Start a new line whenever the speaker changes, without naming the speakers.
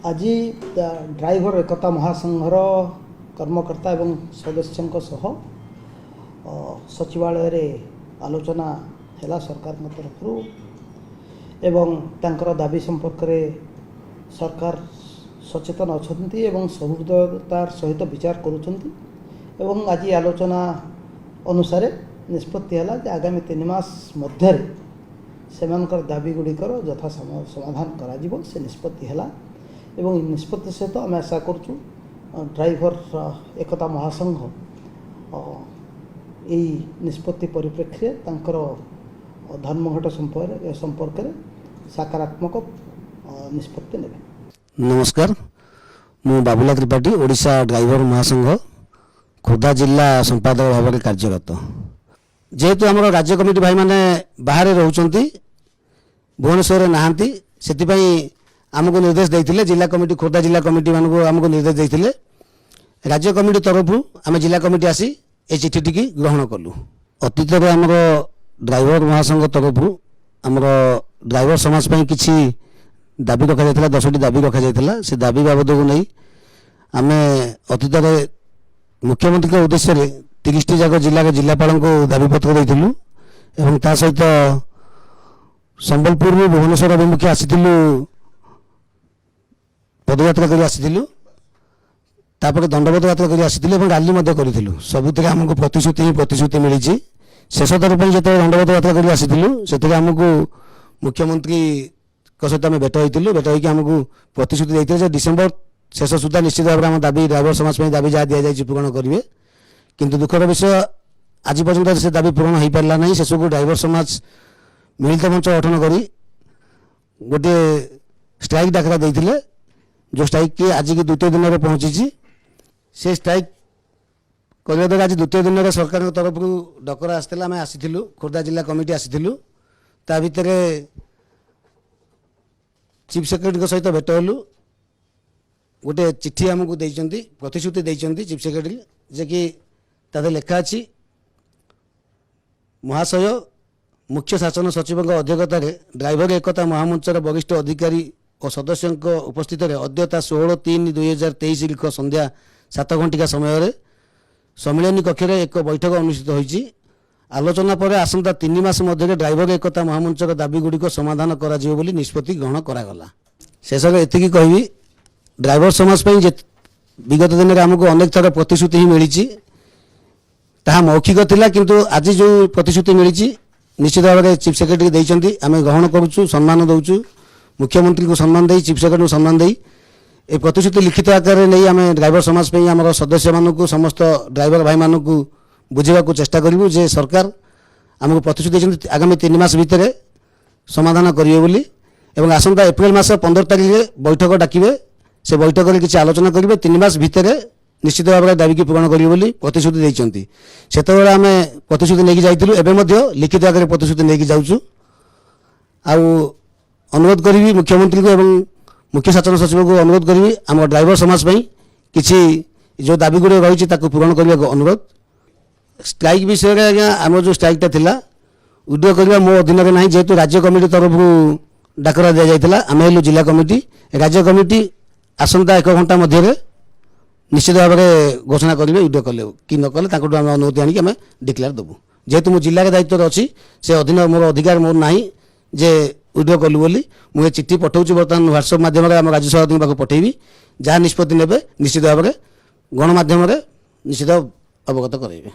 आज ड्राइवर एकता महासंघर कर्मकर्ता एवं सदस्यों सह सचिवालय रे आलोचना है सरकार तरफ एवं तांकर दाबी संपर्क रे सरकार सचेतन अच्छा एवं सहृदयतार सहित विचार करुँच आज आलोचना अनुसार निष्पत्ति है आगामी 3 मास मध्य सेमानकर दाबी गुड़िकर यथा समाधान करा से निष्पत्ति है एवं निष्पत्ति सहित आम आशा करूँ ड्राइवर एकता महासंघ यही निष्पत्ति परिप्रेक्षी धर्मघट संपर्क में सकारात्मक निष्पत्ति ने।
नमस्कार, मु बाबुला त्रिपाठी ओडिशा ड्राइवर महासंघ खोर्धा जिला संपादक भाव में कार्यरत। जेहेतु आम राज्य कमिटी भाई मैंने बाहर रोचंती भुवनेश्वर नहांती से आमको निर्देश देते जिला कमिटी खोर्धा जिला कमिटी मान आमको निर्देश देते राज्य कमिटी तरफ आम जिला कमिटी आसी ए चिठी टी ग्रहण कलु। अतीत में आम ड्राइवर महासंघ तरफ आम ड्राइवर समाज किसी दाबी रखा जाता 10टी दाबी रखा जाता से दाबी बाबद को नहीं आम अतीत में मुख्यमंत्री के उद्देश्य 30टी जाक जिला जिलापाल को दाबीपत्र देलु एवं ता सहित संबलपुर भुवनेश्वर अभिमुखे आसीलु पदयात्रा कर आसीलु तापर दंडवत यात्रा कर आसीलु रैली करूँ सबुत आमको प्रतिश्रुति मिली शेष थर पर जो दंडवत यात्रा कर आसीलु से आमको मुख्यमंत्री सहित आम भेट होती भेट होकर आमको प्रतिश्रुति देते डिसेम्बर शेष सुधा निश्चित भाव में दाबी ड्राइवर समाज दाबी जहाँ दि जाए पूरण करेंगे किंतु दुखर विषय आज पर्यटन से दाबी पूरण हो पारा ना शेष को ड्राइवर समाज मिलित मंच गठन कर गोटे स्ट्राइक डाकरा देते जो स्ट्राइक की आज की द्वितीय दिन में पहुंची से स्ट्राइक करने द्वारा आज द्वितीय दिन में सरकार तरफ डकरा आसाला आम आसीलु खोर्धा जिला कमिटी आसीलु ता भितर चीफ सेक्रेटरी सहित भेट हलु गोटे चिट्ठी आमको देइचंती प्रतिश्रुति देइचंती चीफ सेक्रेटरी जे कि तादे लेखा अछि महाशय मुख्य शासन सचिव अध्यक्षतार ड्राइवर एकता महामंचर वरिष्ठ अधिकारी और सदस्यों उपस्थित अद्यता 16/3/2023 संध्या 7 घंटिका समय सम्मिलनी कक्ष एक बैठक अनुष्ठित होईची। आलोचना पर आसंता 3 मास मध्य ड्राइवर एकता महामंचर दाबी गुड़िक समाधान करा जिवो बोली निष्पत्ति ग्रहण करागला। शेष में एतिकी कहबी ड्राइवर समाज विगत दिन में आमको अनेक थर प्रतिश्रुति ही मिली ताहा मौखिक थिला किंतु आज जो प्रतिश्रुति मिली निश्चित भाव में चीफ सेक्रेटरी देइचंती आम ग्रहण करूँ सम्मान दौचु मुख्यमंत्री को सम्मान दे चीफ सेक्रेटरी को सम्मान दे ए प्रतिश्रुति लिखित आकार नहीं आम ड्राइवर समाज आम सदस्य मानू समस्त ड्राइवर भाई मानू बुझा चेष्टा करूँ जे सरकार आमको प्रतिश्रुति देते आगामी 3 मास भितर समाधान करेंगे बोली एवं आसंता एप्रिल मास 15 तारिख बैठक डाकिबे से बैठक में किसी आलोचना करेंगे 3 मास भितर निश्चित भाव में दाबी की पूरण करेंगे बोली प्रतिश्रुति देइचंती सेतेबेले आम प्रतिश्रुति नहीं जाइलु एवं लिखित आकार प्रतिश्रुति नहीं जाऊँ अनुरोध करी मुख्यमंत्री को एवं मुख्य शासन सचिव को अनुरोध करी आम ड्राइवर समाज किसी जो दाबी गुड़ रही पूरण करने को अनुरोध। स्ट्राइक विषय में आज्ञा आम जो स्ट्राइकटा थिला उद्योग करने मो अधीन में ना जेहेतु राज्य कमिटी तरफ डाकरा दि जाता आम हेलु जिला कमिटी राज्य कमिटी आसंता 1 घंटा मध्य निश्चित भाव में घोषणा करेंगे उद्योग कले कि न कले आम अनुमति आनिक आम डिक्लेयर देवु जेहेतु मो जिला दायित्व अच्छी से अधीन मोर अधिकार मोर ना जे उद्योग कलु बोली मुझे चिट्ठी पठाऊँ बर्तमान व्हाट्सएप मध्यम आम राज्य सभापति पाक पठेबी जहाँ निष्पत्ति ने निश्चित भाव में गणमाध्यम निश्चित अवगत कराइबे।